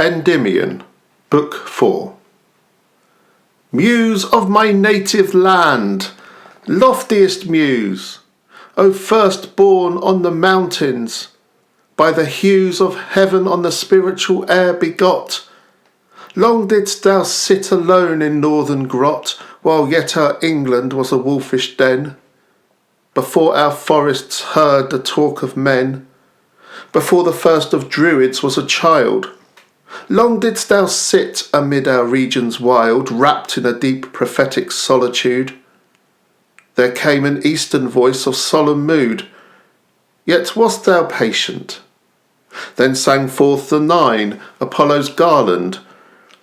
Endymion, Book 4. Muse of my native land, loftiest muse, O firstborn on the mountains, by the hues of heaven on the spiritual air begot, long didst thou sit alone in northern grot, while yet our England was a wolfish den, before our forests heard the talk of men, before the first of Druids was a child. Long didst thou sit amid our regions wild, wrapped in a deep prophetic solitude. There came an eastern voice of solemn mood, yet wast thou patient. Then sang forth the nine, Apollo's garland,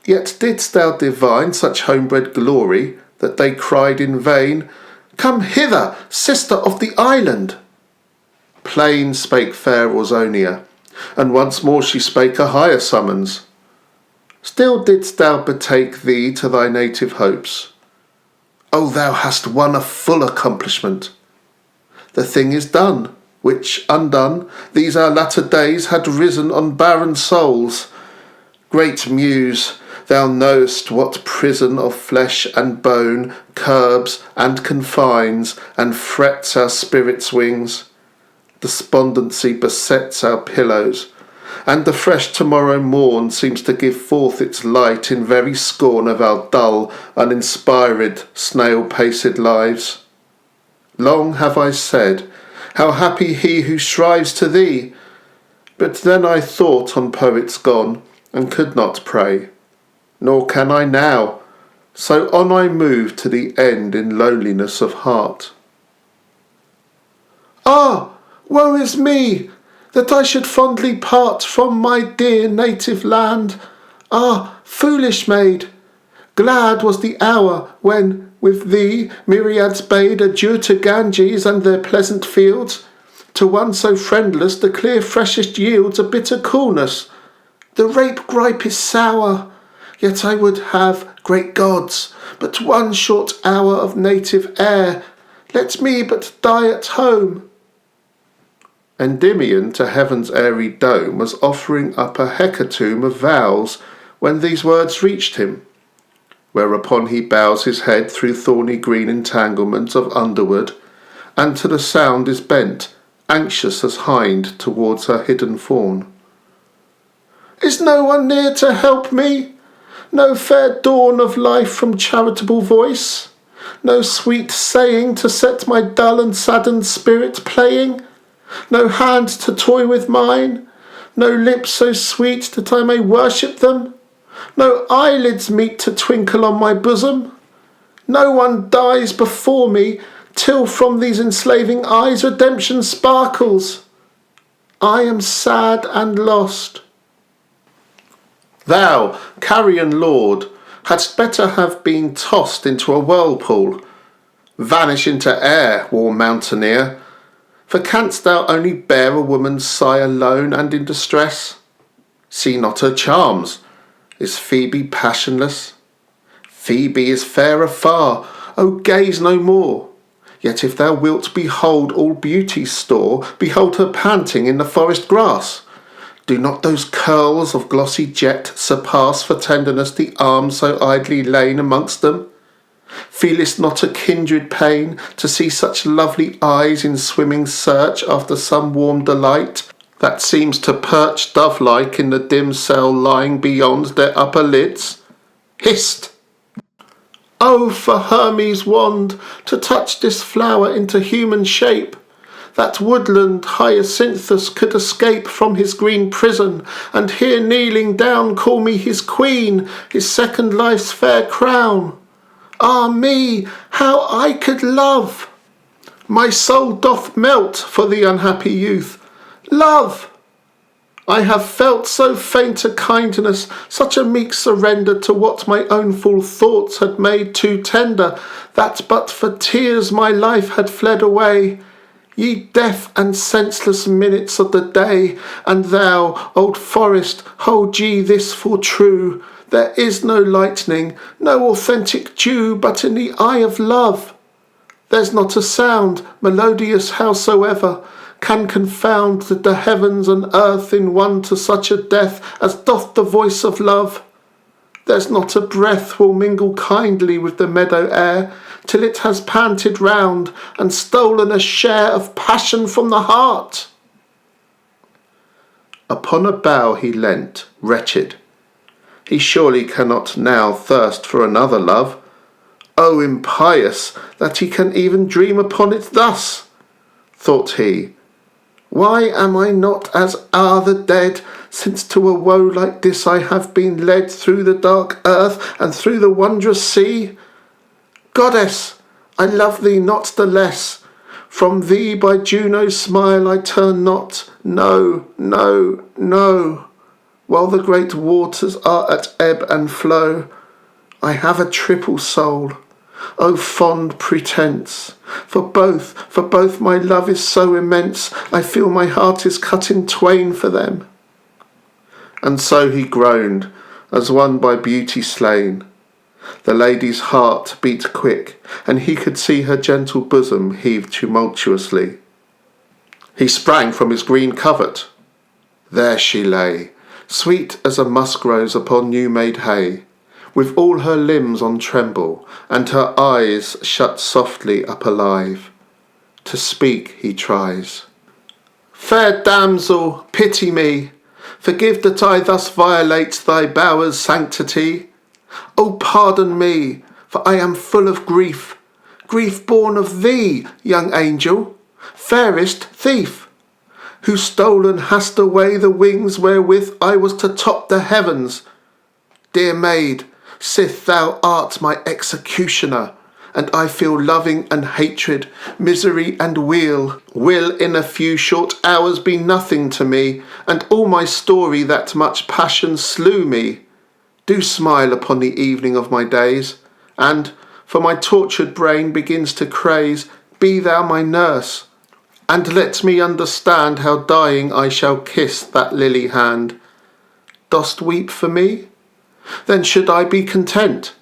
yet didst thou divine such homebred glory that they cried in vain, Come hither, sister of the island. Plain spake fair Ausonia, and once more she spake a higher summons. Still didst thou betake thee to thy native hopes. O thou hast won a full accomplishment. The thing is done, which, undone, these our latter days had risen on barren souls. Great Muse, thou know'st what prison of flesh and bone curbs and confines and frets our spirits' wings. Despondency besets our pillows, and the fresh tomorrow morn seems to give forth its light in very scorn of our dull, uninspired, snail-paced lives. Long have I said, how happy he who strives to thee, but then I thought on poets gone, and could not pray, nor can I now, so on I move to the end in loneliness of heart. Ah! Woe is me, that I should fondly part from my dear native land. Ah, foolish maid, glad was the hour when, with thee, myriads bade adieu to Ganges and their pleasant fields. To one so friendless the clear freshest yields a bitter coolness. The rape gripe is sour, yet I would have, great gods, but one short hour of native air. Let me but die at home. Endymion to heaven's airy dome was offering up a hecatomb of vows when these words reached him, whereupon he bows his head through thorny green entanglements of underwood, and to the sound is bent, anxious as hind towards her hidden fawn. Is no one near to help me? No fair dawn of life from charitable voice? No sweet saying to set my dull and saddened spirit playing? No hand to toy with mine? No lips so sweet that I may worship them? No eyelids meet to twinkle on my bosom? No one dies before me, till from these enslaving eyes redemption sparkles. I am sad and lost. Thou, carrion lord, hadst better have been tossed into a whirlpool. Vanish into air, warm mountaineer, for canst thou only bear a woman's sigh alone and in distress? See not her charms. Is Phoebe passionless? Phoebe is fair afar, O gaze no more. Yet if thou wilt behold all beauty's store, behold her panting in the forest grass. Do not those curls of glossy jet surpass for tenderness the arms so idly lain amongst them? Feelest not a kindred pain to see such lovely eyes in swimming search after some warm delight that seems to perch dove-like in the dim cell lying beyond their upper lids? Hist! Oh, for Hermes' wand to touch this flower into human shape, that woodland hyacinthus could escape from his green prison, and here kneeling down call me his queen, his second life's fair crown. Ah me, how I could love! My soul doth melt for the unhappy youth. Love! I have felt so faint a kindness, such a meek surrender to what my own full thoughts had made too tender, that but for tears my life had fled away. Ye deaf and senseless minutes of the day, and thou, old forest, hold ye this for true. There is no lightning, no authentic dew, but in the eye of love. There's not a sound, melodious howsoever, can confound the heavens and earth in one to such a death as doth the voice of love. There's not a breath will mingle kindly with the meadow air, till it has panted round and stolen a share of passion from the heart. Upon a bough he leant, wretched. He surely cannot now thirst for another love. O impious, that he can even dream upon it thus, thought he. Why am I not as are the dead, since to a woe like this I have been led through the dark earth and through the wondrous sea? Goddess, I love thee not the less. From thee by Juno's smile I turn not. No, no, no. While the great waters are at ebb and flow, I have a triple soul. O fond pretence, for both my love is so immense, I feel my heart is cut in twain for them. And so he groaned, as one by beauty slain. The lady's heart beat quick, and he could see her gentle bosom heave tumultuously. He sprang from his green covert. There she lay, sweet as a musk rose upon new-made hay, with all her limbs on tremble, and her eyes shut softly up alive. To speak he tries. Fair damsel, pity me, forgive that I thus violate thy bower's sanctity. O pardon me, for I am full of grief, grief born of thee, young angel, fairest thief, who stolen hast away the wings wherewith I was to top the heavens. Dear maid, sith thou art my executioner, and I feel loving and hatred, misery and weal, will in a few short hours be nothing to me, and all my story that much passion slew me. Do smile upon the evening of my days, and, for my tortured brain begins to craze, be thou my nurse, and let me understand how dying I shall kiss that lily hand. Dost weep for me? Then should I be content.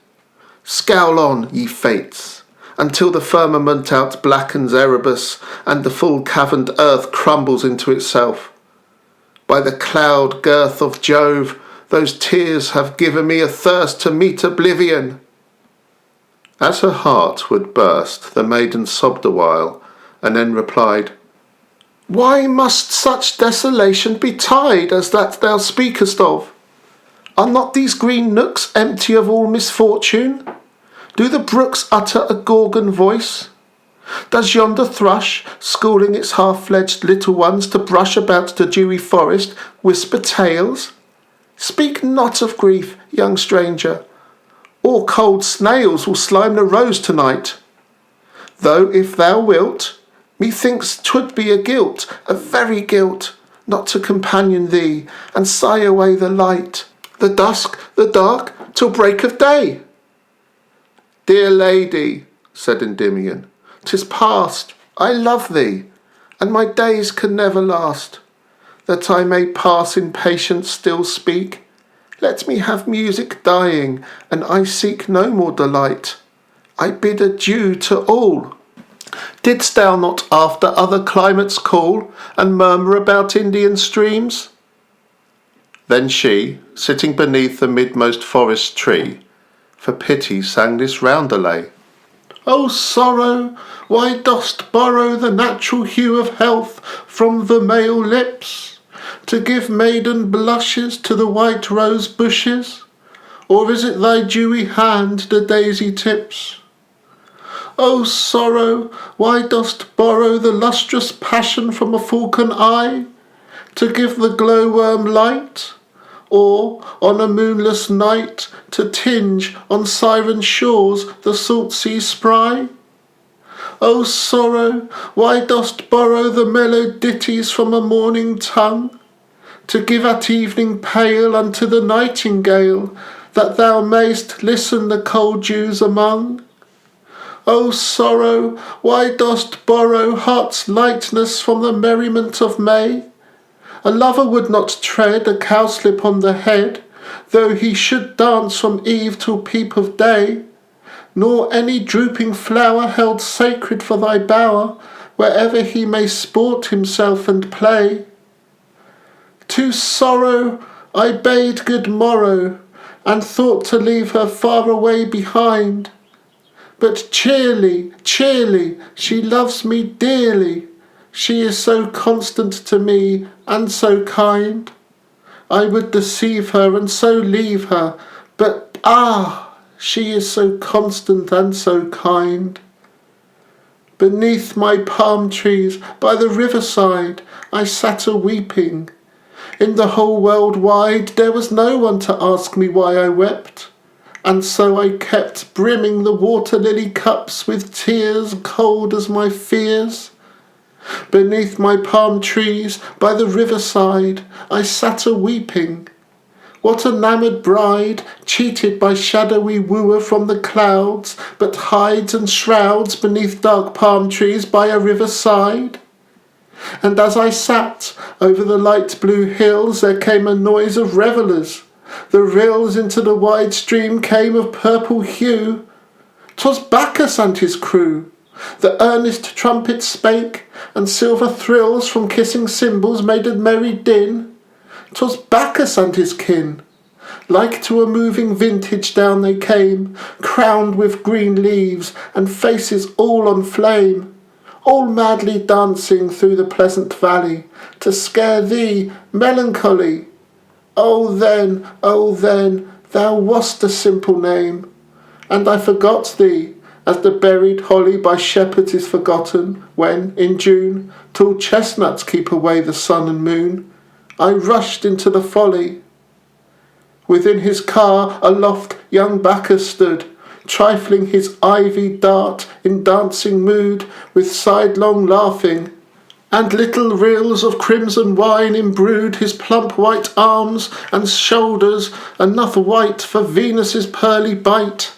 Scowl on, ye fates, until the firmament out blackens Erebus, and the full caverned earth crumbles into itself. By the cloud girth of Jove, those tears have given me a thirst to meet oblivion. As her heart would burst, the maiden sobbed a while, and then replied, Why must such desolation betide as that thou speakest of? Are not these green nooks empty of all misfortune? Do the brooks utter a Gorgon voice? Does yonder thrush, schooling its half-fledged little ones to brush about the dewy forest, whisper tales? Speak not of grief, young stranger, or cold snails will slime the rose tonight. Though if thou wilt, methinks 'twould be a guilt, a very guilt, not to companion thee, and sigh away the light, the dusk, the dark, till break of day. Dear lady, said Endymion, 'tis past, I love thee, and my days can never last. That I may pass in patience still speak, let me have music dying, and I seek no more delight. I bid adieu to all. Didst thou not after other climates call, and murmur about Indian streams? Then she, sitting beneath the midmost forest tree, for pity sang this roundelay. O sorrow, why dost borrow the natural hue of health from the male lips, to give maiden blushes to the white rose bushes? Or is it thy dewy hand the daisy tips? O sorrow, why dost borrow the lustrous passion from a falcon eye, to give the glowworm light? Or, on a moonless night, to tinge on siren shores the salt sea spry? O sorrow, why dost borrow the mellow ditties from a morning tongue, to give at evening pale unto the nightingale, that thou mayst listen the cold dews among? O sorrow, why dost borrow heart's lightness from the merriment of May? A lover would not tread a cowslip on the head, though he should dance from eve till peep of day, nor any drooping flower held sacred for thy bower, wherever he may sport himself and play. To sorrow I bade good morrow, and thought to leave her far away behind. But cheerly, cheerly, she loves me dearly, she is so constant to me and so kind. I would deceive her and so leave her, but she is so constant and so kind. Beneath my palm trees by the riverside I sat a-weeping. In the whole world wide there was no one to ask me why I wept, and so I kept brimming the water-lily cups with tears cold as my fears. Beneath my palm trees by the riverside I sat a-weeping. What enamoured bride, cheated by shadowy wooer from the clouds, but hides and shrouds beneath dark palm trees by a riverside? And as I sat over the light blue hills, there came a noise of revellers. The rills into the wide stream came of purple hue. 'Twas Bacchus and his crew. The earnest trumpet spake, and silver thrills from kissing cymbals made a merry din. 'Twas Bacchus and his kin. Like to a moving vintage down they came, crowned with green leaves, and faces all on flame, all madly dancing through the pleasant valley, to scare thee, melancholy. Oh then, thou wast a simple name, and I forgot thee, as the buried holly by shepherds is forgotten, when, in June, tall chestnuts keep away the sun and moon. I rushed into the folly. Within his car aloft young Bacchus stood, trifling his ivy dart in dancing mood, with sidelong laughing, and little rills of crimson wine imbrued his plump white arms and shoulders, enough white for Venus's pearly bite.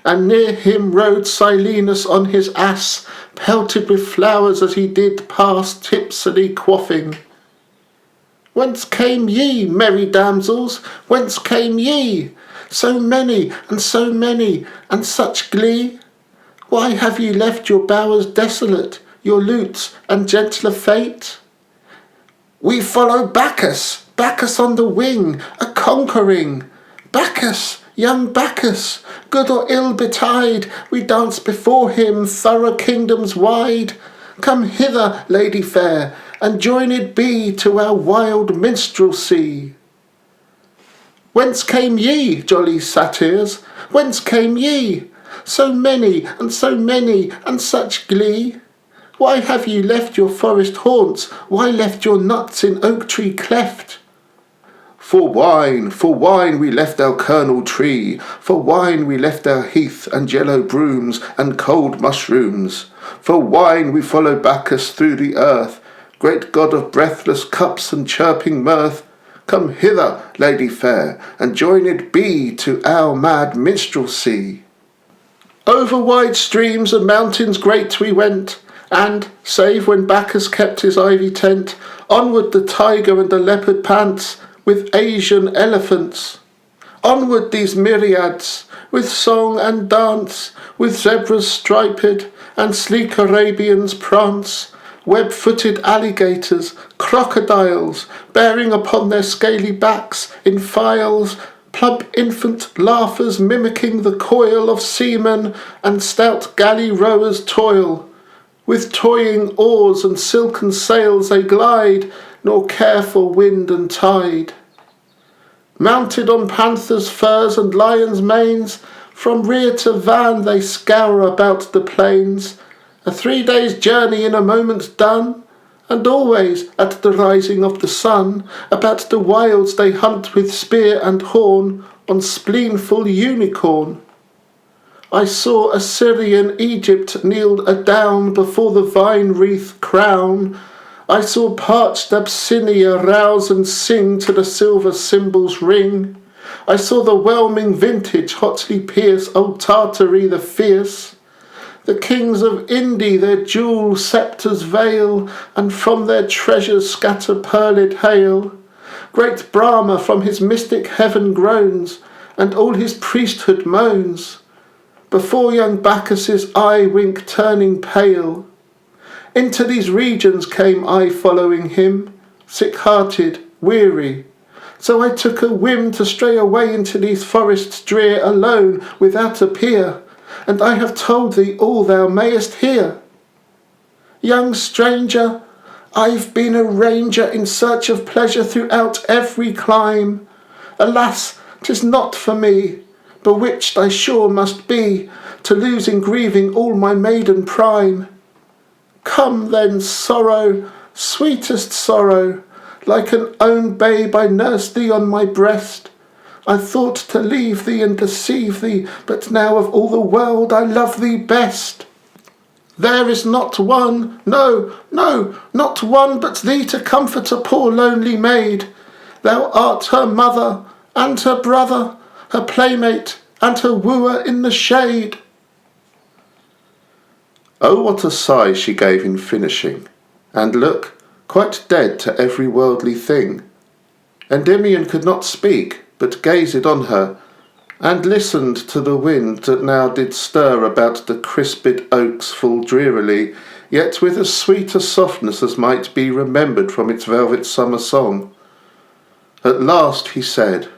And near him rode Silenus on his ass, pelted with flowers as he did pass, tipsily quaffing. Whence came ye, merry damsels? Whence came ye? So many, and such glee? Why have ye left your bowers desolate, your lutes and gentler fate? We follow Bacchus, Bacchus on the wing, a-conquering. Bacchus, young Bacchus, good or ill betide, we dance before him thorough kingdoms wide. Come hither, lady fair, and joined be to our wild minstrelsy. Whence came ye, jolly satyrs? Whence came ye? So many, and such glee? Why have ye left your forest haunts? Why left your nuts in oak tree cleft? For wine we left our kernel tree, for wine we left our heath and yellow brooms and cold mushrooms. For wine we follow Bacchus through the earth, great god of breathless cups and chirping mirth. Come hither, lady fair, and joined be to our mad minstrelsy. Over wide streams and mountains great we went, and, save when Bacchus kept his ivy tent, onward the tiger and the leopard pants, with Asian elephants. Onward these myriads, with song and dance, with zebras striped, and sleek Arabians prance, web-footed alligators, crocodiles, bearing upon their scaly backs, in files, plump infant laughers mimicking the coil of seamen, and stout galley rowers toil. With toying oars and silken sails they glide, nor care for wind and tide. Mounted on panthers' furs and lions' manes, from rear to van they scour about the plains, a 3 days' journey in a moment done, and always at the rising of the sun, about the wilds they hunt with spear and horn, on spleenful unicorn. I saw Assyrian Egypt kneel adown before the vine-wreath crown. I saw parched Abyssinia rouse and sing to the silver cymbals' ring. I saw the whelming vintage hotly pierce old Tartary the fierce. The kings of Indy their jewel sceptres veil, and from their treasures scatter pearled hail. Great Brahma from his mystic heaven groans, and all his priesthood moans, before young Bacchus's eye wink turning pale. Into these regions came I following him, sick-hearted, weary. So I took a whim to stray away into these forests drear alone, without a peer, and I have told thee all thou mayest hear. Young stranger, I've been a ranger in search of pleasure throughout every clime. Alas, 'tis not for me, bewitched I sure must be, to lose in grieving all my maiden prime. Come then, sorrow, sweetest sorrow, like an own babe I nursed thee on my breast. I thought to leave thee and deceive thee, but now of all the world I love thee best. There is not one, no, not one but thee to comfort a poor lonely maid. Thou art her mother, and her brother, her playmate, and her wooer in the shade. Oh, what a sigh she gave in finishing, and look, quite dead to every worldly thing. Endymion could not speak, but gazed on her, and listened to the wind that now did stir about the crisped oaks full drearily, yet with as sweet a softness as might be remembered from its velvet summer song. At last he said,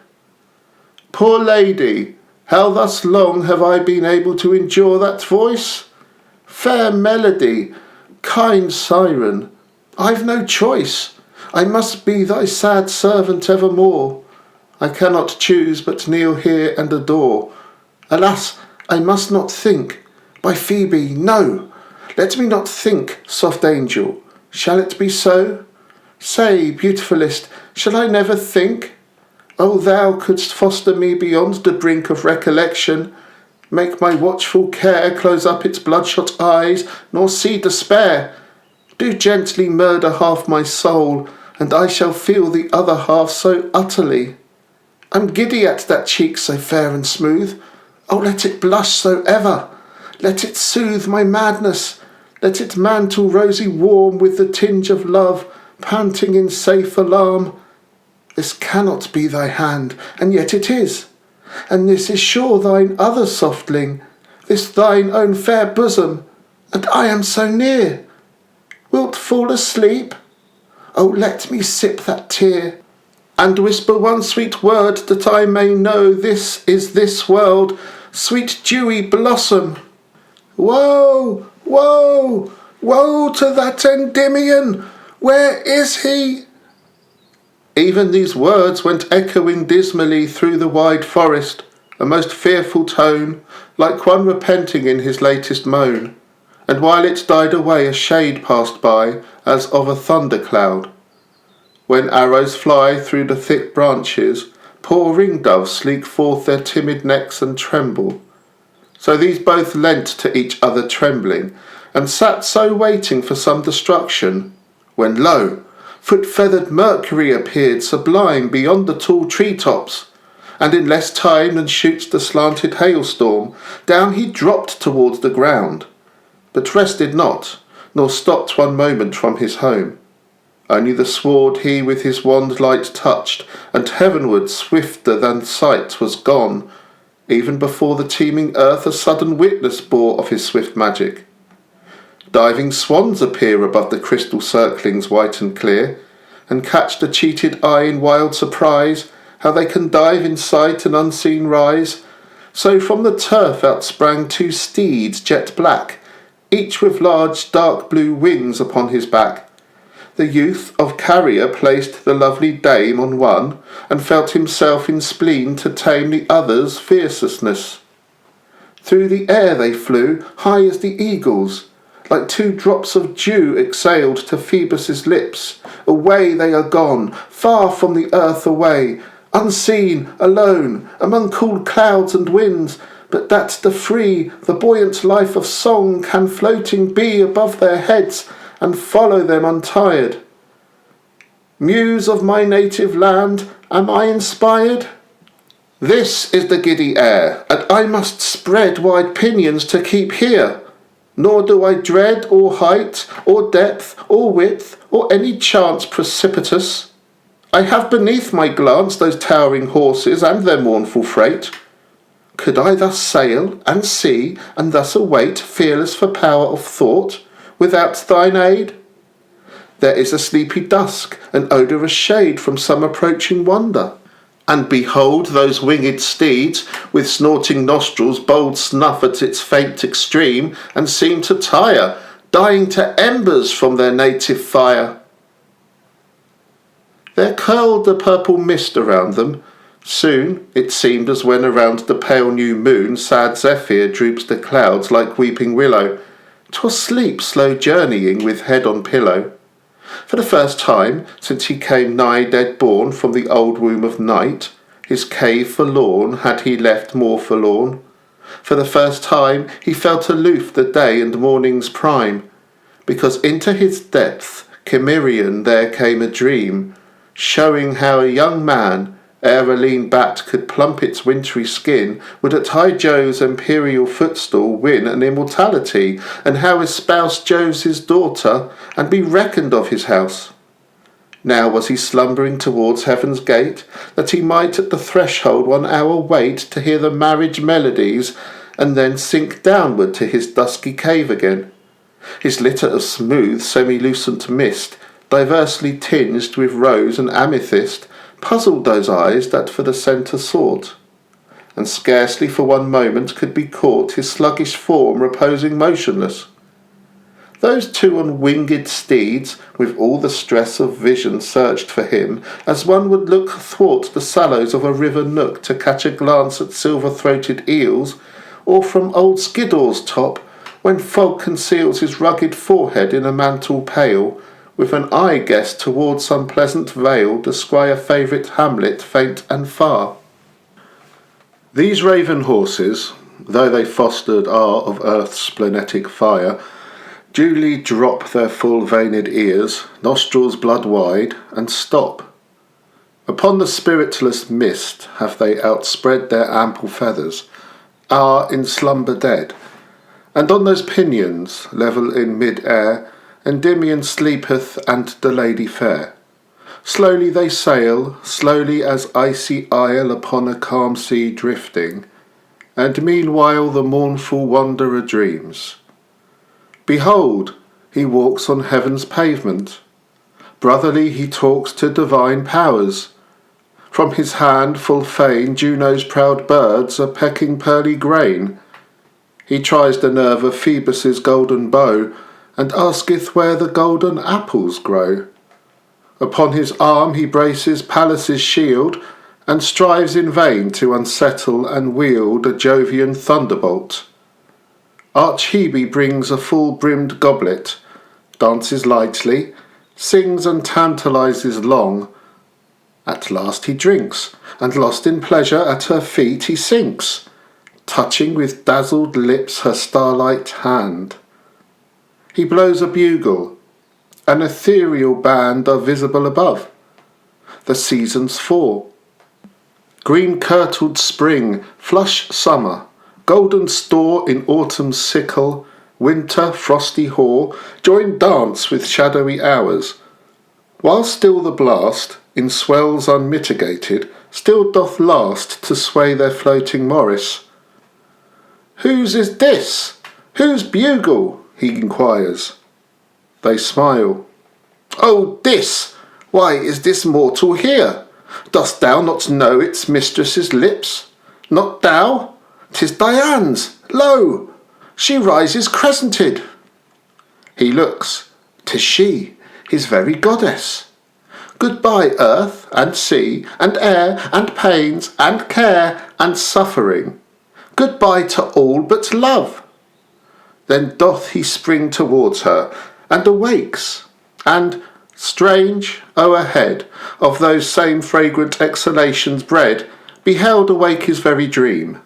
Poor lady, how thus long have I been able to endure that voice? Fair melody, kind siren, I've no choice. I must be thy sad servant evermore. I cannot choose but kneel here and adore. Alas, I must not think. By Phoebe, no. Let me not think, soft angel. Shall it be so? Say, beautifulest, shall I never think? O thou couldst foster me beyond the brink of recollection, make my watchful care close up its bloodshot eyes, nor see despair. Do gently murder half my soul, and I shall feel the other half so utterly. I'm giddy at that cheek so fair and smooth. Oh, let it blush so ever. Let it soothe my madness. Let it mantle rosy warm with the tinge of love, panting in safe alarm. This cannot be thy hand, and yet it is. And this is sure thine other softling, this thine own fair bosom, and I am so near. Wilt fall asleep? Oh, let me sip that tear, and whisper one sweet word that I may know this is this world, sweet dewy blossom. Woe, woe, woe to that Endymion! Where is he? Even these words went echoing dismally through the wide forest, a most fearful tone, like one repenting in his latest moan. And while it died away a shade passed by, as of a thundercloud. When arrows fly through the thick branches, poor ringdoves sleek forth their timid necks and tremble. So these both leant to each other trembling, and sat so waiting for some destruction, when lo! Foot-feathered Mercury appeared sublime beyond the tall tree-tops, and in less time than shoots the slanted hailstorm, down he dropped towards the ground, but rested not, nor stopped one moment from his home. Only the sward he with his wand light touched, and heavenward swifter than sight was gone, even before the teeming earth a sudden witness bore of his swift magic. Diving swans appear above the crystal circlings white and clear, and catch the cheated eye in wild surprise, how they can dive in sight and unseen rise. So from the turf outsprang 2 steeds jet black, each with large dark blue wings upon his back. The youth of carrier placed the lovely dame on one, and felt himself in spleen to tame the other's fierciousness. Through the air they flew, high as the eagles, like 2 drops of dew exhaled to Phoebus' lips. Away they are gone, far from the earth away, unseen, alone, among cool clouds and winds, but that the free, the buoyant life of song can floating be above their heads, and follow them untired. Muse of my native land, am I inspired? This is the giddy air, and I must spread wide pinions to keep here. Nor do I dread or height, or depth, or width, or any chance precipitous. I have beneath my glance those towering horses and their mournful freight. Could I thus sail, and see, and thus await, fearless for power of thought, without thine aid? There is a sleepy dusk, an odorous shade from some approaching wonder. And behold those winged steeds, with snorting nostrils bold snuff at its faint extreme, and seem to tire, dying to embers from their native fire. There curled a purple mist around them. Soon it seemed as when around the pale new moon sad Zephyr droops the clouds like weeping willow. 'Twas sleep slow journeying with head on pillow. For the first time since he came nigh dead born from the old womb of night, his cave forlorn had he left more forlorn. For the first time he felt aloof the day and morning's prime, because into his depth Cimmerian there came a dream, showing how a young man, ere a lean bat could plump its wintry skin, would at high Jove's imperial footstool win an immortality, and how espouse Jove's his daughter, and be reckoned of his house. Now was he slumbering towards heaven's gate, that he might at the threshold 1 hour wait to hear the marriage melodies, and then sink downward to his dusky cave again. His litter of smooth semi-lucent mist, diversely tinged with rose and amethyst, puzzled those eyes that for the centre sought, and scarcely for 1 moment could be caught his sluggish form reposing motionless. Those 2 on winged steeds, with all the stress of vision, searched for him, as one would look athwart the sallows of a river nook to catch a glance at silver-throated eels, or from old Skiddaws' top, when fog conceals his rugged forehead in a mantle pale, with an eye guessed towards some pleasant vale, descry a favourite hamlet faint and far. These raven horses, though they fostered are of earth's splenetic fire, duly drop their full veined ears, nostrils blood wide, and stop. Upon the spiritless mist have they outspread their ample feathers, are in slumber dead, and on those pinions, level in mid-air, Endymion sleepeth and the lady fair. Slowly they sail, slowly as icy isle upon a calm sea drifting, and meanwhile the mournful wanderer dreams. Behold, he walks on heaven's pavement. Brotherly he talks to divine powers. From his hand full fain Juno's proud birds are pecking pearly grain. He tries the nerve of Phoebus's golden bow, and asketh where the golden apples grow. Upon his arm he braces Pallas's shield, and strives in vain to unsettle and wield a Jovian thunderbolt. Arch Hebe brings a full-brimmed goblet, dances lightly, sings and tantalizes long. At last he drinks, and lost in pleasure at her feet he sinks, touching with dazzled lips her starlight hand. He blows a bugle, an ethereal band are visible above. The seasons fall. Green-kirtled spring, flush summer, golden store in autumn's sickle, winter frosty hoar, join dance with shadowy hours, while still the blast, in swells unmitigated, still doth last to sway their floating morris. Whose is this? Whose bugle? He inquires. They smile. Oh, this! Why is this mortal here? Dost thou not know its mistress's lips? Not thou? 'Tis Dian's! Lo! She rises crescented. He looks. 'Tis she, his very goddess. Goodbye, earth, and sea, and air, and pains, and care, and suffering. Goodbye to all but love. Then doth he spring towards her, and awakes, and, strange, o'erhead of those same fragrant exhalations bred, beheld awake his very dream.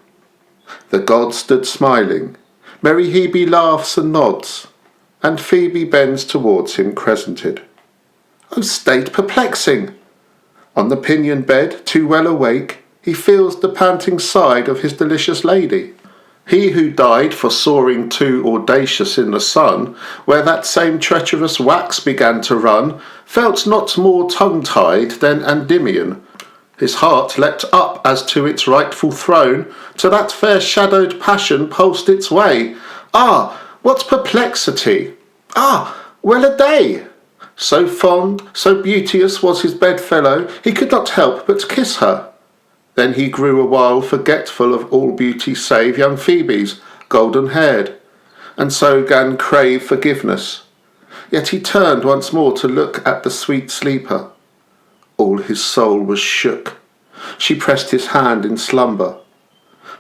The god stood smiling, merry Hebe laughs and nods, and Phoebe bends towards him crescented. O state perplexing! On the pinion bed, too well awake, he feels the panting side of his delicious lady. He who died for soaring too audacious in the sun, where that same treacherous wax began to run, felt not more tongue-tied than Endymion. His heart leapt up as to its rightful throne, to that fair shadowed passion pulsed its way. Ah, what perplexity! Ah, well a day! So fond, so beauteous was his bedfellow, he could not help but kiss her. Then he grew a while forgetful of all beauty save young Phoebe's, golden-haired, and so gan crave forgiveness. Yet he turned once more to look at the sweet sleeper. All his soul was shook. She pressed his hand in slumber.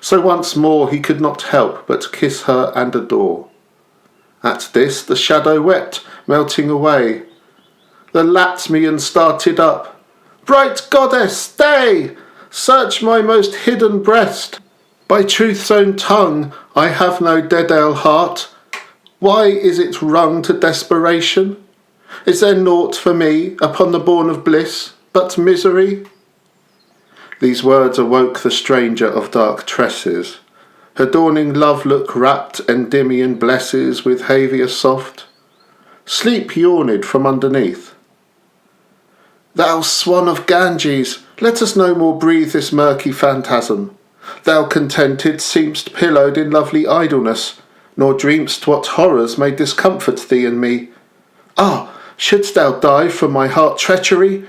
So once more he could not help but kiss her and adore. At this the shadow wept, melting away. The Latmian started up. Bright goddess, stay! Search my most hidden breast. By truth's own tongue, I have no Dedale heart. Why is it wrung to desperation? Is there naught for me upon the bourne of bliss but misery? These words awoke the stranger of dark tresses. Her dawning love look wrapped Endymion blesses with havia soft. Sleep yawned from underneath. Thou swan of Ganges, let us no more breathe this murky phantasm. Thou contented seem'st pillowed in lovely idleness, nor dream'st what horrors may discomfort thee and me. Ah, shouldst thou die from my heart treachery?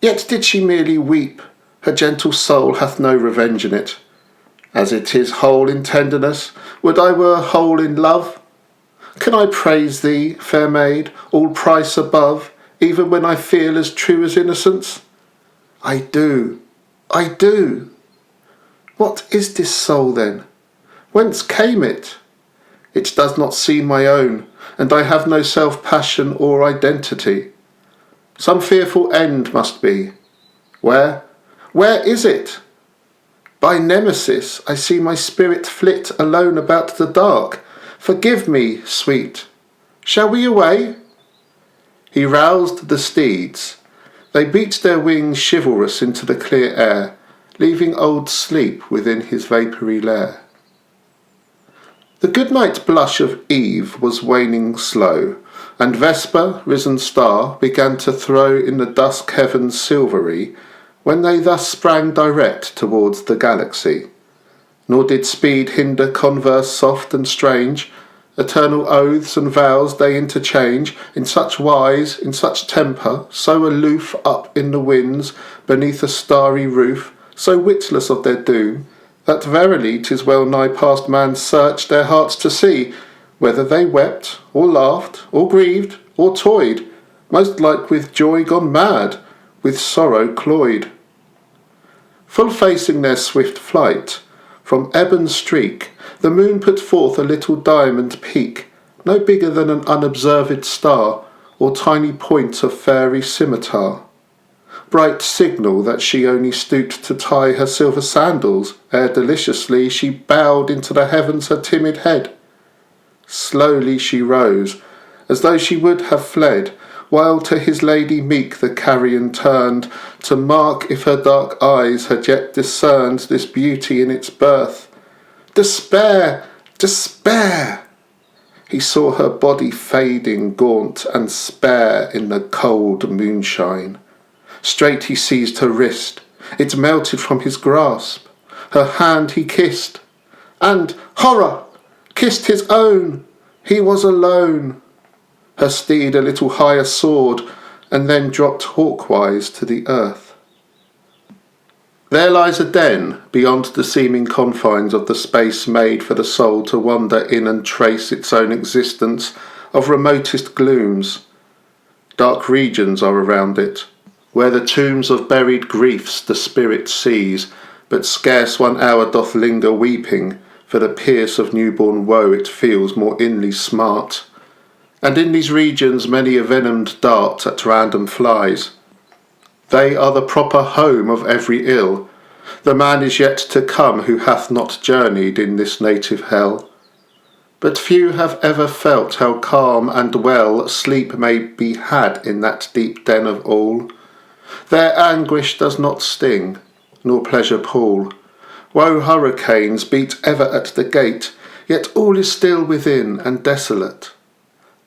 Yet did she merely weep, her gentle soul hath no revenge in it. As it is whole in tenderness, would I were whole in love. Can I praise thee, fair maid, all price above, even when I feel as true as innocence? I do. What is this soul then? Whence came it? It does not seem my own, and I have no self-passion or identity. Some fearful end must be. Where is it? By Nemesis, I see my spirit flit alone about the dark. Forgive me, sweet. Shall we away? He roused the steeds. They beat their wings chivalrous into the clear air, leaving old Sleep within his vapoury lair. The good-night blush of eve was waning slow, and Vesper, risen star, began to throw in the dusk heavens silvery, when they thus sprang direct towards the galaxy. Nor did speed hinder converse soft and strange. Eternal oaths and vows they interchange, in such wise, in such temper, so aloof up in the winds, beneath a starry roof, so witless of their doom, that verily 'tis well nigh past man's search their hearts to see, whether they wept, or laughed, or grieved, or toyed, most like with joy gone mad, with sorrow cloyed. Full facing their swift flight, from ebon streak, the moon put forth a little diamond peak, no bigger than an unobserved star, or tiny point of fairy scimitar. Bright signal that she only stooped to tie her silver sandals, ere deliciously she bowed into the heavens her timid head. Slowly she rose, as though she would have fled, while to his lady meek the carrion turned, to mark if her dark eyes had yet discerned this beauty in its birth. Despair! Despair! He saw her body fading gaunt and spare in the cold moonshine. Straight he seized her wrist. It melted from his grasp. Her hand he kissed. And, horror! Kissed his own! He was alone. Her steed a little higher soared, and then dropped hawkwise to the earth. There lies a den, beyond the seeming confines of the space made for the soul to wander in and trace its own existence, of remotest glooms. Dark regions are around it, where the tombs of buried griefs the spirit sees, but scarce 1 hour doth linger weeping, for the pierce of newborn woe it feels more inly smart. And in these regions many a venomed dart at random flies. They are the proper home of every ill. The man is yet to come who hath not journeyed in this native hell. But few have ever felt how calm and well sleep may be had in that deep den of all. There anguish does not sting, nor pleasure pull. Woe hurricanes beat ever at the gate, yet all is still within and desolate.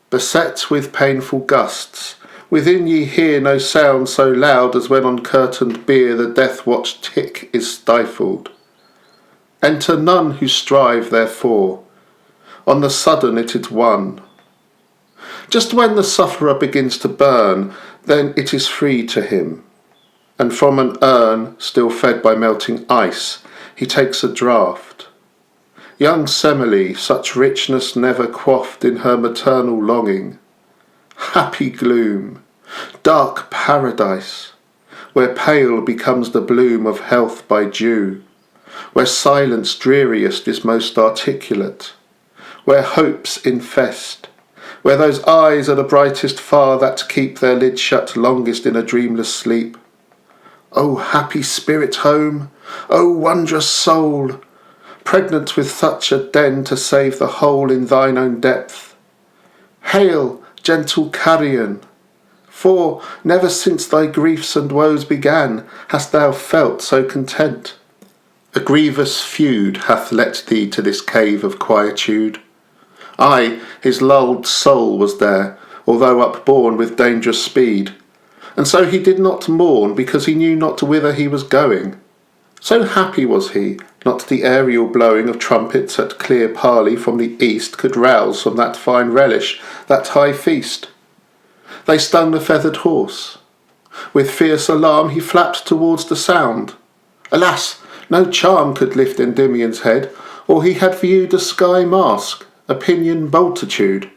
Beset with painful gusts, within ye hear no sound so loud as when on curtained bier the death-watch tick is stifled. Enter none who strive therefore. On the sudden it is won. Just when the sufferer begins to burn, then it is free to him. And from an urn, still fed by melting ice, he takes a draught. Young Semele, such richness never quaffed in her maternal longing. Happy gloom, dark paradise, where pale becomes the bloom of health by dew, where silence dreariest is most articulate, where hopes infest, where those eyes are the brightest far that keep their lids shut longest in a dreamless sleep. O happy spirit home, O wondrous soul, pregnant with such a den to save the whole in thine own depth. Hail, gentle carrion, for never since thy griefs and woes began hast thou felt so content. A grievous feud hath led thee to this cave of quietude. Ay, his lulled soul was there, although upborne with dangerous speed, and so he did not mourn because he knew not whither he was going. So happy was he, not the aerial blowing of trumpets at clear parley from the east could rouse from that fine relish, that high feast. They stung the feathered horse. With fierce alarm he flapped towards the sound. Alas, no charm could lift Endymion's head, or he had viewed a sky mask, a pinion multitude,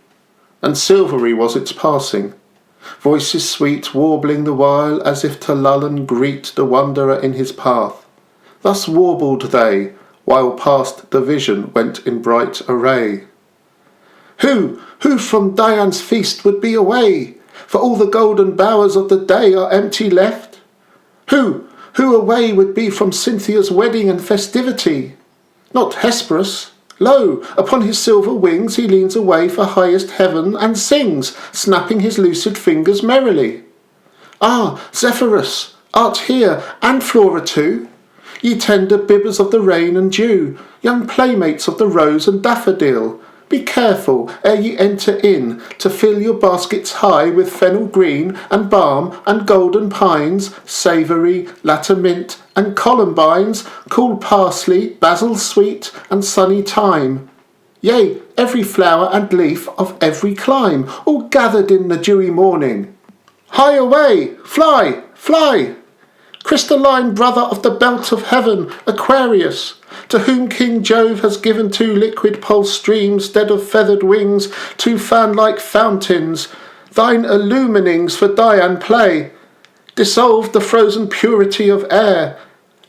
and silvery was its passing, voices sweet warbling the while as if to lull and greet the wanderer in his path. Thus warbled they, while past the vision went in bright array. Who from Dian's feast would be away? For all the golden bowers of the day are empty left. Who away would be from Cynthia's wedding and festivity? Not Hesperus. Lo, upon his silver wings he leans away for highest heaven and sings, snapping his lucid fingers merrily. Ah, Zephyrus, art here, and Flora too? Ye tender bibbers of the rain and dew, young playmates of the rose and daffodil, be careful ere ye enter in to fill your baskets high with fennel green and balm and golden pines, savoury, latter mint and columbines, cool parsley, basil sweet and sunny thyme. Yea, every flower and leaf of every clime, all gathered in the dewy morning. Hie away, fly, fly! Crystalline brother of the belt of heaven, Aquarius, to whom King Jove has given 2 liquid pulse streams stead of feathered wings, 2 fan-like fountains, thine illuminings for Dian play. Dissolve the frozen purity of air.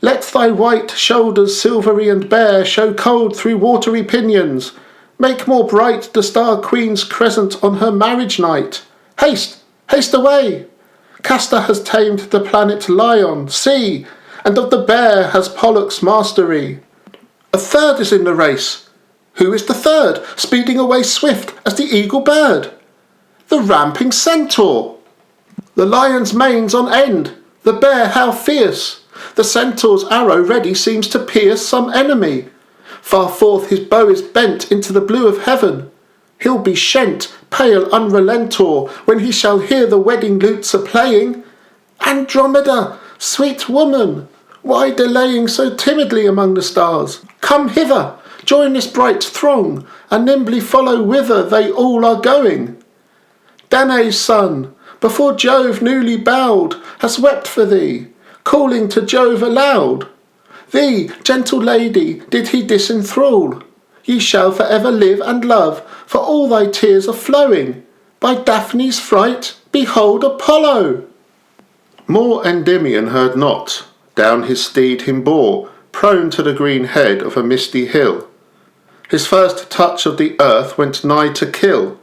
Let thy white shoulders silvery and bare show cold through watery pinions. Make more bright the star queen's crescent on her marriage night. Haste, haste away! Castor has tamed the planet Lion, see, and of the bear has Pollux mastery. A third is in the race. Who is the third, speeding away swift as the eagle bird? The ramping centaur. The lion's mane's on end, the bear how fierce! The centaur's arrow ready seems to pierce some enemy. Far forth his bow is bent into the blue of heaven. He'll be shent, pale unrelentor, when he shall hear the wedding lutes a-playing. Andromeda, sweet woman, why delaying so timidly among the stars? Come hither, join this bright throng, and nimbly follow whither they all are going. Danae's son, before Jove newly bowed, has wept for thee, calling to Jove aloud. Thee, gentle lady, did he disenthrall. Ye shall for ever live and love, for all thy tears are flowing. By Daphne's fright, behold Apollo. More Endymion heard not. Down his steed him bore, prone to the green head of a misty hill. His first touch of the earth went nigh to kill.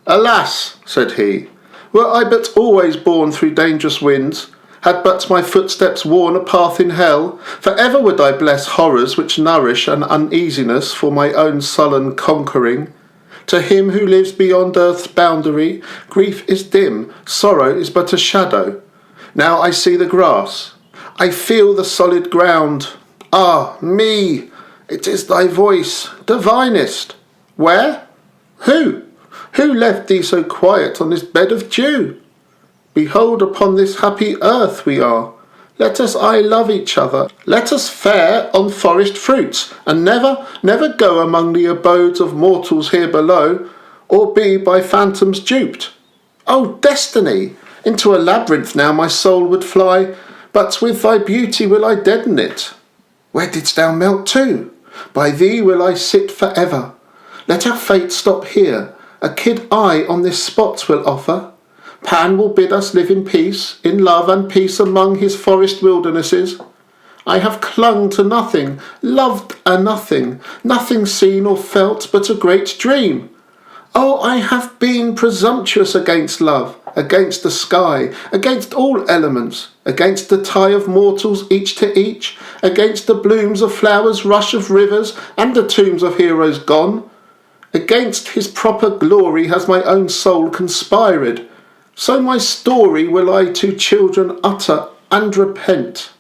Alas, said he, were I but always borne through dangerous winds, had but my footsteps worn a path in hell, for ever would I bless horrors which nourish an uneasiness for my own sullen conquering. To him who lives beyond earth's boundary, grief is dim, sorrow is but a shadow. Now I see the grass, I feel the solid ground. Ah, me! It is thy voice, divinest. Where? Who? Who left thee so quiet on this bed of dew? Behold, upon this happy earth we are. Let us aye love each other. Let us fare on forest fruits, and never go among the abodes of mortals here below, or be by phantoms duped. O destiny! Into a labyrinth now my soul would fly, but with thy beauty will I deaden it. Where didst thou melt to? By thee will I sit for ever. Let our fate stop here, a kid eye on this spot will offer. Pan will bid us live in peace, in love and peace among his forest wildernesses. I have clung to nothing, loved a nothing, nothing seen or felt but a great dream. Oh, I have been presumptuous against love, against the sky, against all elements, against the tie of mortals each to each, against the blooms of flowers, rush of rivers, and the tombs of heroes gone. Against his proper glory has my own soul conspired. So my story will I to children utter and repent.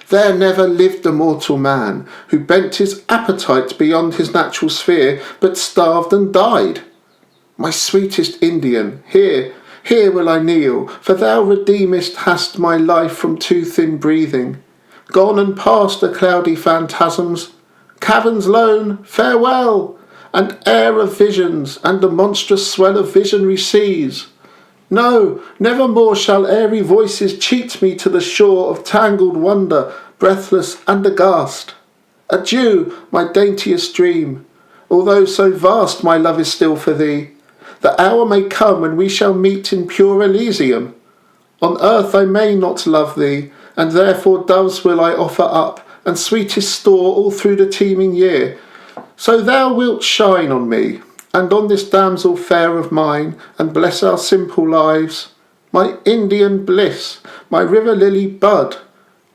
There never lived a mortal man who bent his appetite beyond his natural sphere, but starved and died. My sweetest Indian, here will I kneel, for thou redeemest hast my life from too thin breathing. Gone and past the cloudy phantasms, caverns lone, farewell, and air of visions, and the monstrous swell of visionary seas. No, never more shall airy voices cheat me to the shore of tangled wonder, breathless and aghast. Adieu, my daintiest dream, although so vast my love is still for thee. The hour may come when we shall meet in pure Elysium. On earth I may not love thee, and therefore doves will I offer up, and sweetest store all through the teeming year. So thou wilt shine on me, and on this damsel fair of mine, and bless our simple lives. My Indian bliss, my river lily bud,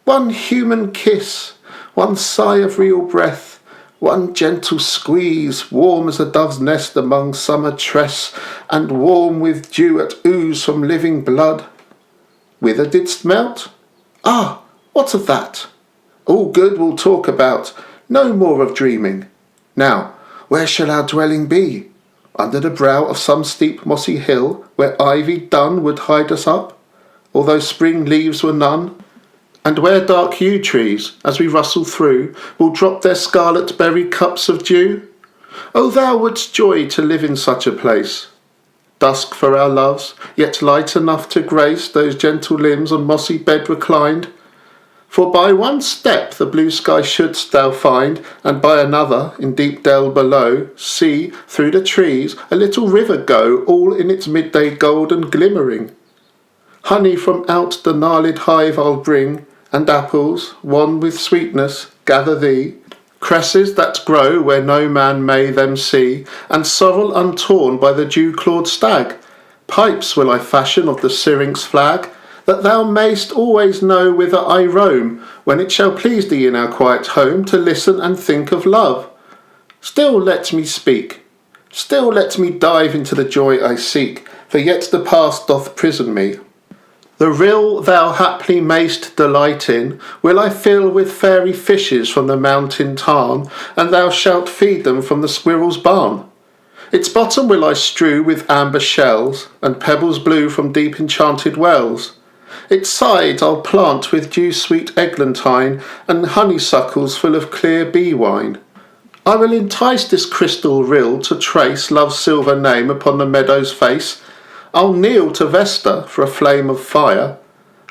one human kiss, one sigh of real breath, one gentle squeeze, warm as a dove's nest among summer tress, and warm with dew at ooze from living blood. Whither didst melt? Ah, what of that? All good we'll talk about, no more of dreaming. Now, where shall our dwelling be? Under the brow of some steep mossy hill, where ivy dun would hide us up, although spring leaves were none, and where dark yew trees, as we rustle through, will drop their scarlet berry cups of dew? O thou wouldst joy to live in such a place. Dusk for our loves, yet light enough to grace those gentle limbs on mossy bed reclined. For by one step the blue sky shouldst thou find, and by another, in deep dell below, see, through the trees, a little river go, all in its midday gold and glimmering. Honey from out the gnarled hive I'll bring, and apples, wan with sweetness, gather thee. Cresses that grow where no man may them see, and sorrel untorn by the dew-clawed stag. Pipes will I fashion of the syrinx flag, that thou mayst always know whither I roam, when it shall please thee in our quiet home to listen and think of love. Still let me speak, still let me dive into the joy I seek, for yet the past doth prison me. The rill thou haply mayst delight in, will I fill with fairy fishes from the mountain tarn, and thou shalt feed them from the squirrel's barn. Its bottom will I strew with amber shells, and pebbles blue from deep enchanted wells. Its sides I'll plant with dew-sweet eglantine, and honeysuckles full of clear bee wine. I will entice this crystal rill to trace love's silver name upon the meadow's face. I'll kneel to Vesta for a flame of fire,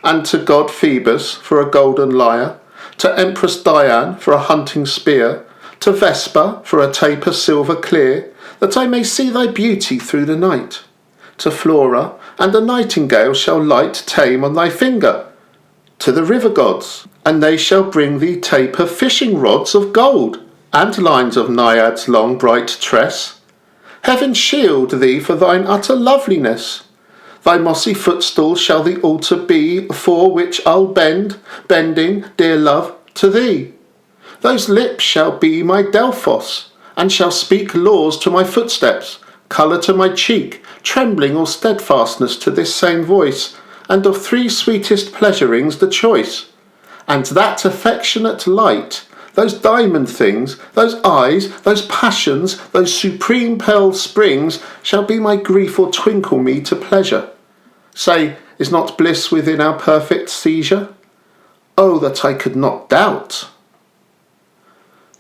and to god Phoebus for a golden lyre, to Empress Diane for a hunting spear, to Vesper for a taper silver clear, that I may see thy beauty through the night. To Flora, and a nightingale shall light tame on thy finger. To the river gods, and they shall bring thee taper fishing rods of gold, and lines of naiads' long bright tress. Heaven shield thee for thine utter loveliness. Thy mossy footstool shall the altar be, for which I'll bending, dear love, to thee. Those lips shall be my Delphos, and shall speak laws to my footsteps, colour to my cheek, trembling or steadfastness to this same voice, and of three sweetest pleasurings the choice. And that affectionate light, those diamond things, those eyes, those passions, those supreme pearl springs, shall be my grief or twinkle me to pleasure. Say, is not bliss within our perfect seizure? Oh, that I could not doubt!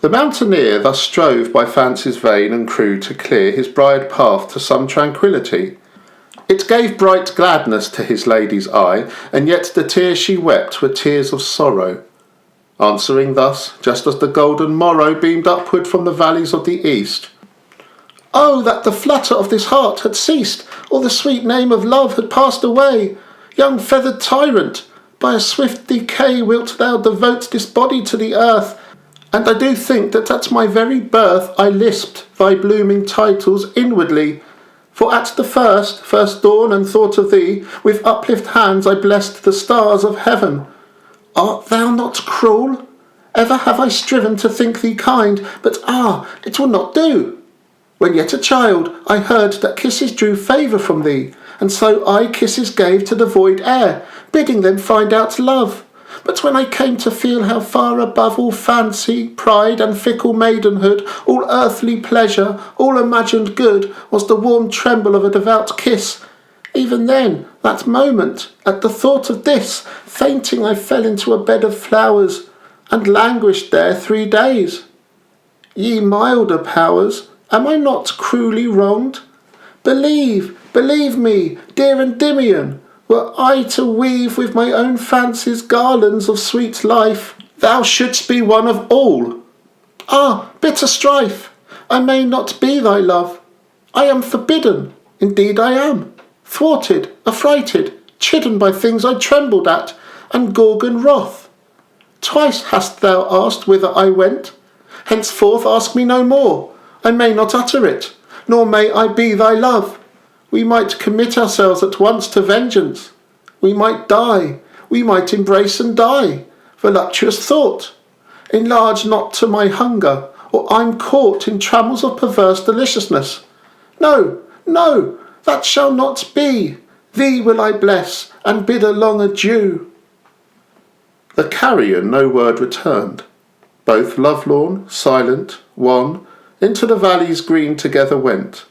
The mountaineer thus strove by fancy's vein and crew to clear his bride path to some tranquillity. It gave bright gladness to his lady's eye, and yet the tears she wept were tears of sorrow. Answering thus, just as the golden morrow beamed upward from the valleys of the east, "Oh, that the flutter of this heart had ceased, or the sweet name of love had passed away! Young feathered tyrant, by a swift decay wilt thou devote this body to the earth, and I do think that at my very birth I lisped thy blooming titles inwardly. For at the first dawn and thought of thee, with uplift hands I blessed the stars of heaven. Art thou not cruel? Ever have I striven to think thee kind, but it will not do. When yet a child, I heard that kisses drew favour from thee, and so I kisses gave to the void air, bidding them find out love. But when I came to feel how far above all fancy, pride, and fickle maidenhood, all earthly pleasure, all imagined good, was the warm tremble of a devout kiss, even then, that moment, at the thought of this, fainting I fell into a bed of flowers, and languished there 3 days. Ye milder powers, am I not cruelly wronged? Believe me, dear Endymion, were I to weave with my own fancies garlands of sweet life, thou shouldst be one of all. Bitter strife! I may not be thy love. I am forbidden, indeed I am, thwarted, affrighted, chidden by things I trembled at, and Gorgon wrath. Twice hast thou asked whither I went. Henceforth ask me no more. I may not utter it, nor may I be thy love. We might commit ourselves at once to vengeance. We might die, we might embrace and die. Voluptuous thought! Enlarge not to my hunger, or I'm caught in trammels of perverse deliciousness. No, that shall not be. Thee will I bless, and bid a long adieu. The carrion no word returned. Both lovelorn, silent, wan, into the valleys green together went,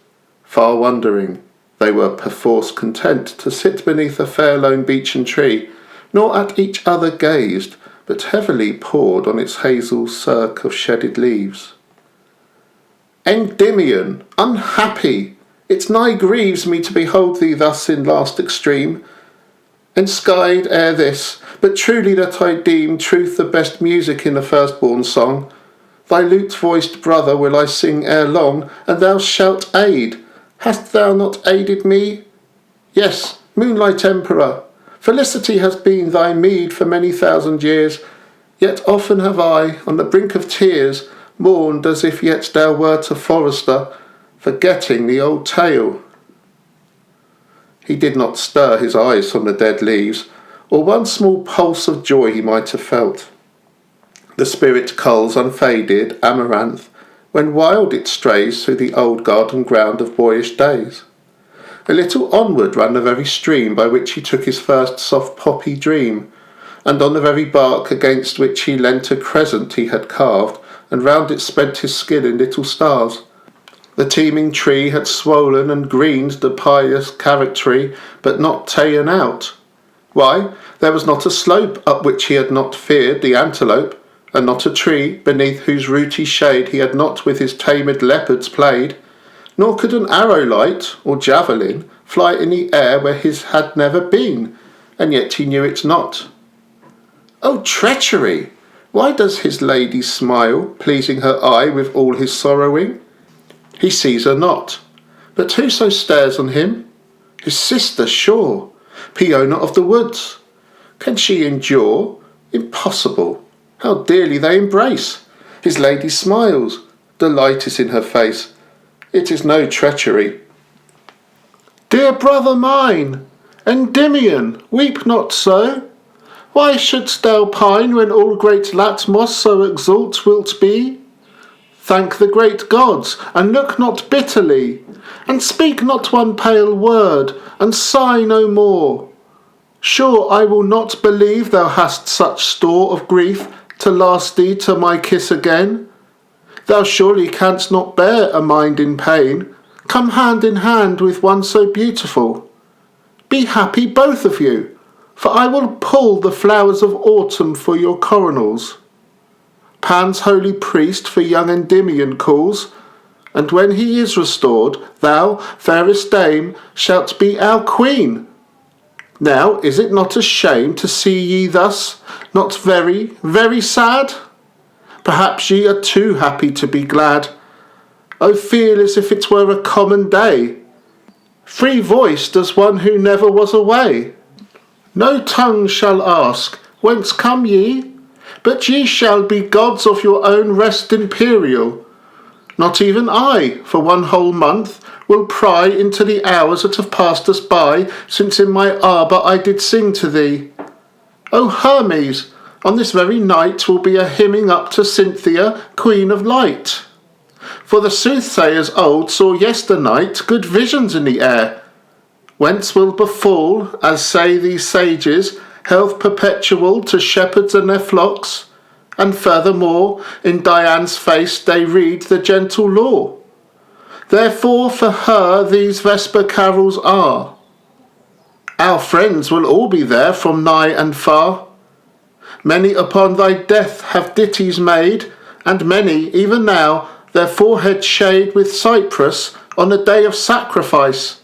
far wandering. They were perforce content to sit beneath a fair lone beechen tree, nor at each other gazed, but heavily pored on its hazel cirque of shedded leaves. Endymion, unhappy! It nigh grieves me to behold thee thus in last extreme, enskied ere this, but truly that I deem truth the best music in the firstborn song. Thy lute-voiced brother will I sing ere long, and thou shalt aid. Hast thou not aided me? Yes, moonlight emperor, felicity has been thy meed for many thousand years, yet often have I, on the brink of tears, mourned as if yet thou wert a forester, forgetting the old tale. He did not stir his eyes from the dead leaves, or one small pulse of joy he might have felt. The spirit culls unfaded amaranth, when wild it strays through the old garden ground of boyish days. A little onward ran the very stream by which he took his first soft poppy dream, and on the very bark against which he leant a crescent he had carved, and round it spent his skill in little stars. The teeming tree had swollen and greened the pious charactery, but not ta'en out. Why, there was not a slope up which he had not feared the antelope, and not a tree beneath whose rooty shade he had not with his tamed leopards played, nor could an arrow light or javelin fly in the air where his had never been, and yet he knew it not. Oh, treachery! Why does his lady smile, pleasing her eye with all his sorrowing? He sees her not, but whoso stares on him? His sister, sure, Peona of the woods. Can she endure? Impossible. How dearly they embrace! His lady smiles. Delight is in her face. It is no treachery. Dear brother mine, Endymion, weep not so. Why shouldst thou pine when all great Latmos so exalt wilt be? Thank the great gods, and look not bitterly, and speak not one pale word, and sigh no more. Sure I will not believe thou hast such store of grief to last thee to my kiss again. Thou surely canst not bear a mind in pain, come hand in hand with one so beautiful. Be happy both of you, for I will pull the flowers of autumn for your coronals. Pan's holy priest for young Endymion calls, and when he is restored, thou, fairest dame, shalt be our queen. Now is it not a shame to see ye thus, not very, very sad? Perhaps ye are too happy to be glad. O feel as if it were a common day, free-voiced as one who never was away. No tongue shall ask, whence come ye? But ye shall be gods of your own rest imperial. Not even I, for one whole month, will pry into the hours that have passed us by, since in my arbour I did sing to thee. O Hermes, on this very night will be a hymning up to Cynthia, Queen of Light. For the soothsayers old saw yesternight good visions in the air, whence will befall, as say these sages, health perpetual to shepherds and their flocks, and furthermore, in Dian's face they read the gentle law. Therefore for her these vesper carols are. Our friends will all be there from nigh and far. Many upon thy death have ditties made, and many, even now, their foreheads shade with cypress on the day of sacrifice.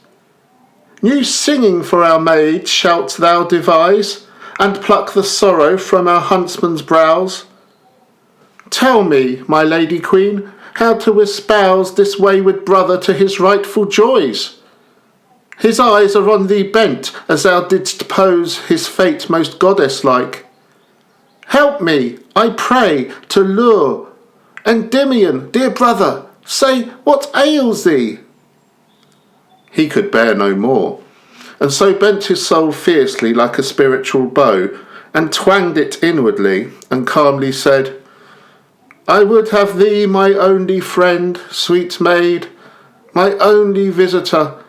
New singing for our maids shalt thou devise, and pluck the sorrow from our huntsmen's brows. Tell me, my lady queen, how to espouse this wayward brother to his rightful joys. His eyes are on thee bent, as thou didst pose his fate most goddess-like. Help me, I pray, to lure. Endymion, dear brother, say, what ails thee? He could bear no more, and so bent his soul fiercely like a spiritual bow, and twanged it inwardly, and calmly said, I would have thee my only friend, sweet maid, my only visitor,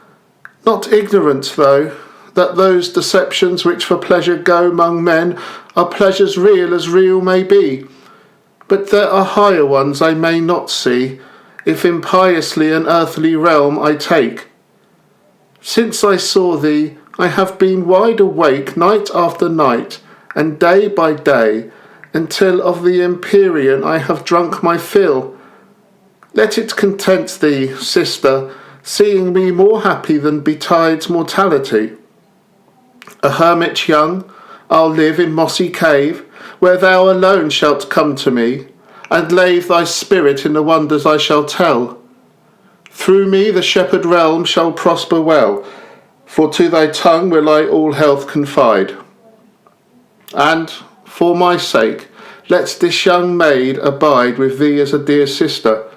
not ignorant, though, that those deceptions which for pleasure go among men are pleasures real as real may be. But there are higher ones I may not see, if impiously an earthly realm I take. Since I saw thee, I have been wide awake night after night, and day by day, until of the Empyrean I have drunk my fill. Let it content thee, sister, seeing me more happy than betides mortality. A hermit young, I'll live in mossy cave, where thou alone shalt come to me, and lave thy spirit in the wonders I shall tell. Through me the shepherd realm shall prosper well, for to thy tongue will I all health confide. And, for my sake, let this young maid abide with thee as a dear sister.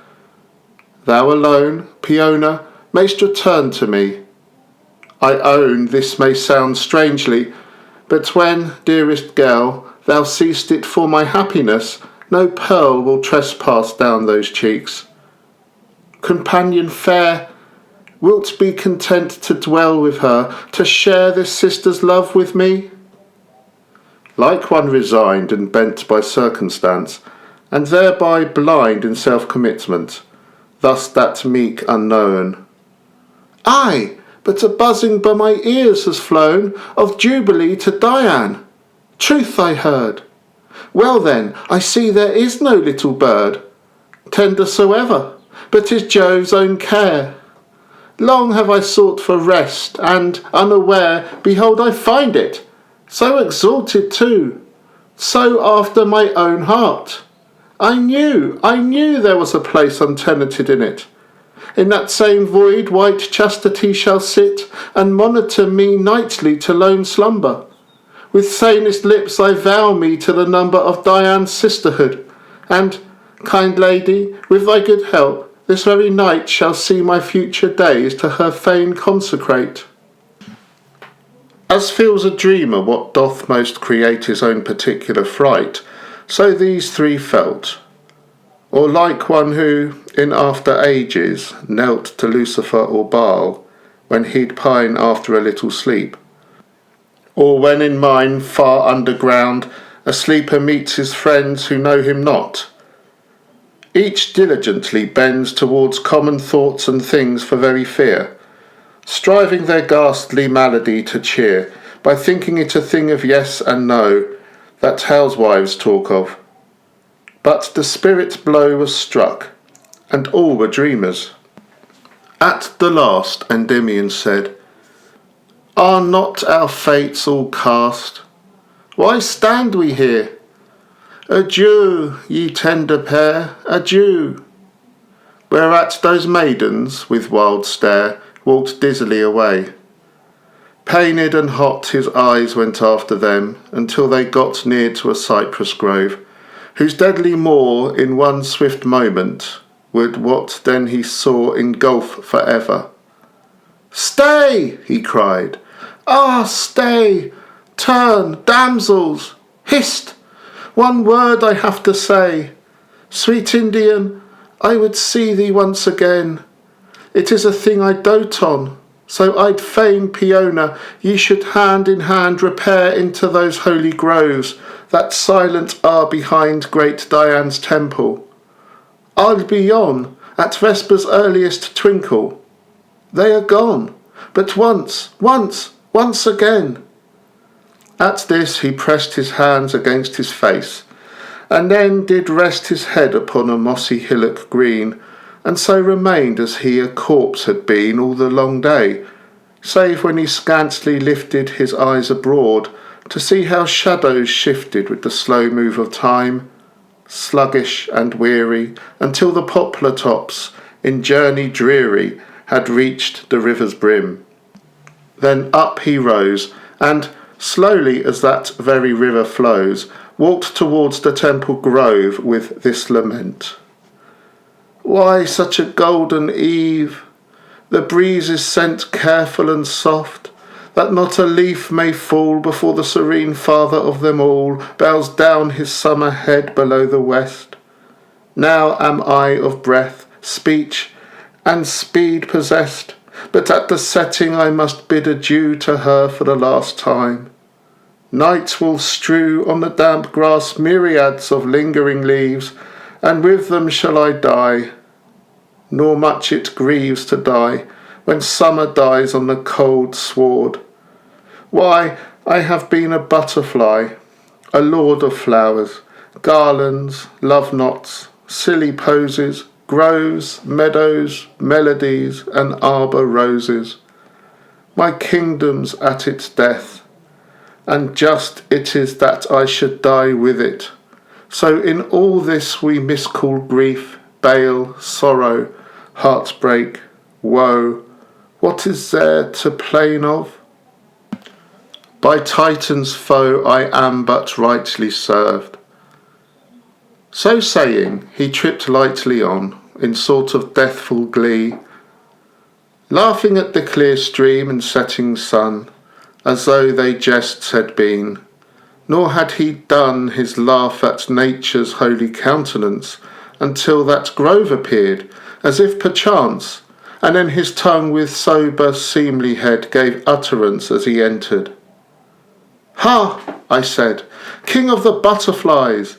Thou alone, Peona, mayst return to me. I own this may sound strangely, but when, dearest girl, thou seest it for my happiness, no pearl will trespass down those cheeks. Companion fair, wilt be content to dwell with her, to share this sister's love with me? Like one resigned and bent by circumstance, and thereby blind in self-commitment, thus that meek unknown. Ay, but a buzzing by my ears has flown of jubilee to Dian. Truth I heard. Well then, I see there is no little bird, tender soever, but is Jove's own care. Long have I sought for rest, and, unaware, behold I find it, so exalted too, so after my own heart. I knew there was a place untenanted in it. In that same void white chastity shall sit, and monitor me nightly to lone slumber. With sanest lips I vow me to the number of Dian's sisterhood, and, kind lady, with thy good help, this very night shall see my future days to her fane consecrate. As feels a dreamer what doth most create his own particular fright, so these three felt, or like one who, in after ages, knelt to Lucifer or Baal, when he'd pine after a little sleep, or when in mine far underground a sleeper meets his friends who know him not. Each diligently bends towards common thoughts and things for very fear, striving their ghastly malady to cheer, by thinking it a thing of yes and no, that housewives talk of. But the spirit blow was struck, and all were dreamers. At the last Endymion said, "Are not our fates all cast? Why stand we here? Adieu, ye tender pair, adieu." Whereat those maidens, with wild stare, walked dizzily away. Pained and hot his eyes went after them, until they got near to a cypress grove, whose deadly maw in one swift moment would what then he saw engulf for ever. "Stay!" he cried. "Ah, stay! Turn, damsels! Hist! One word I have to say. Sweet Indian, I would see thee once again. It is a thing I dote on, so I'd fain, Peona, ye should hand in hand repair into those holy groves that silent are behind great Dian's temple. I'll be yon at vesper's earliest twinkle. They are gone, but once again." At this he pressed his hands against his face, and then did rest his head upon a mossy hillock green, and so remained as he a corpse had been all the long day, save when he scantly lifted his eyes abroad to see how shadows shifted with the slow move of time, sluggish and weary, until the poplar tops, in journey dreary, had reached the river's brim. Then up he rose, and, slowly as that very river flows, walked towards the temple grove with this lament. "Why such a golden eve? The breeze is sent careful and soft, that not a leaf may fall before the serene Father of them all bows down his summer head below the west. Now am I of breath, speech, and speed possessed, but at the setting I must bid adieu to her for the last time. Night will strew on the damp grass myriads of lingering leaves, and with them shall I die. Nor much it grieves to die, when summer dies on the cold sward. Why, I have been a butterfly, a lord of flowers, garlands, love knots, silly poses, groves, meadows, melodies, and arbour roses. My kingdom's at its death, and just it is that I should die with it. So in all this we miscall grief, bale, sorrow, heartbreak, woe, what is there to plain of? By Titan's foe I am but rightly served." So saying, he tripped lightly on, in sort of deathful glee, laughing at the clear stream and setting sun, as though they jests had been. Nor had he done his laugh at nature's holy countenance, until that grove appeared, as if perchance, and then his tongue with sober seemlihead gave utterance as he entered. "Ha!" I said, "King of the butterflies!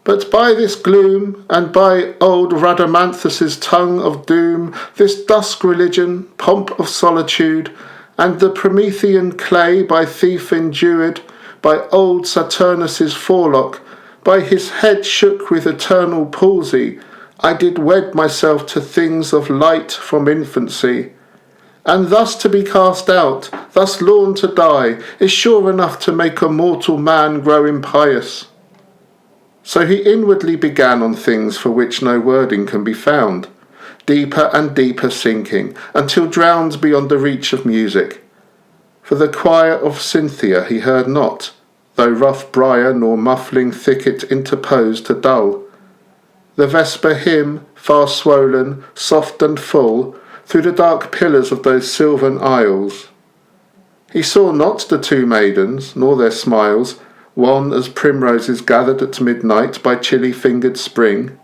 But by this gloom, and by old Rhadamanthus's tongue of doom, this dusk religion, pomp of solitude, and the Promethean clay by thief endured, by old Saturnus's forelock, by his head shook with eternal palsy, I did wed myself to things of light from infancy. And thus to be cast out, thus lorn to die, is sure enough to make a mortal man grow impious." So he inwardly began on things for which no wording can be found, deeper and deeper sinking, until drowned beyond the reach of music. For the choir of Cynthia he heard not, though rough briar nor muffling thicket interposed to dull. The vesper hymn, far swollen, soft and full, through the dark pillars of those sylvan aisles. He saw not the two maidens, nor their smiles, wan as primroses gathered at midnight by chilly-fingered spring.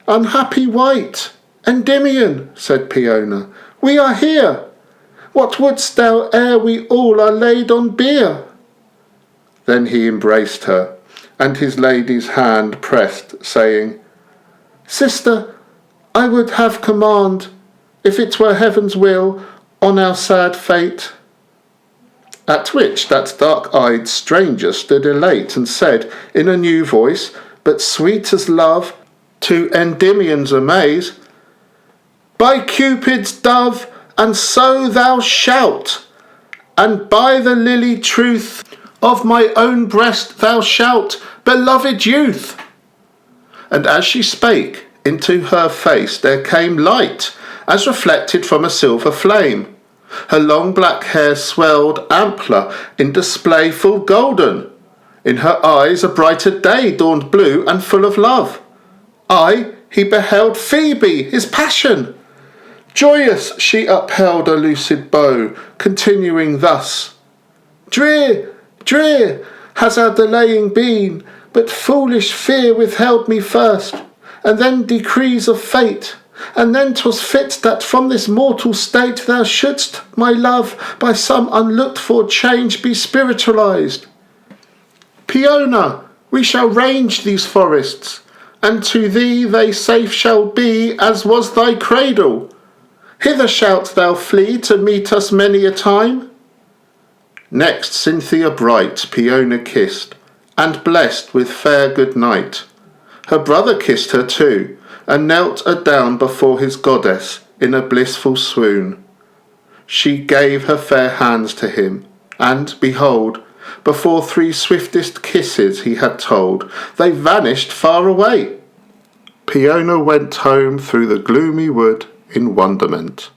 "Unhappy wight! Endymion!" said Peona. "We are here! What wouldst thou ere we all are laid on bier?" Then he embraced her, and his lady's hand pressed, saying, "Sister, I would have command, if it were heaven's will, on our sad fate." At which that dark-eyed stranger stood elate, and said, in a new voice, but sweet as love, to Endymion's amaze. By Cupid's dove, and so thou shalt, and by the lily truth of my own breast thou shalt, beloved youth. And as she spake, into her face there came light, as reflected from a silver flame. Her long black hair swelled ampler, in display full golden. In her eyes a brighter day dawned blue and full of love. He beheld Phoebe, his passion. Joyous she upheld a lucid bow, continuing thus: Drear, drear has our delaying been, but foolish fear withheld me first, and then decrees of fate, and then 'twas fit that from this mortal state thou shouldst, my love, by some unlooked-for change be spiritualized. Peona, we shall range these forests, and to thee they safe shall be as was thy cradle. Hither shalt thou flee to meet us many a time. Next Cynthia bright Peona kissed, and blessed with fair good night. Her brother kissed her too, and knelt adown before his goddess in a blissful swoon. She gave her fair hands to him, and behold, before 3 swiftest kisses he had told, they vanished far away. Peona went home through the gloomy wood in wonderment.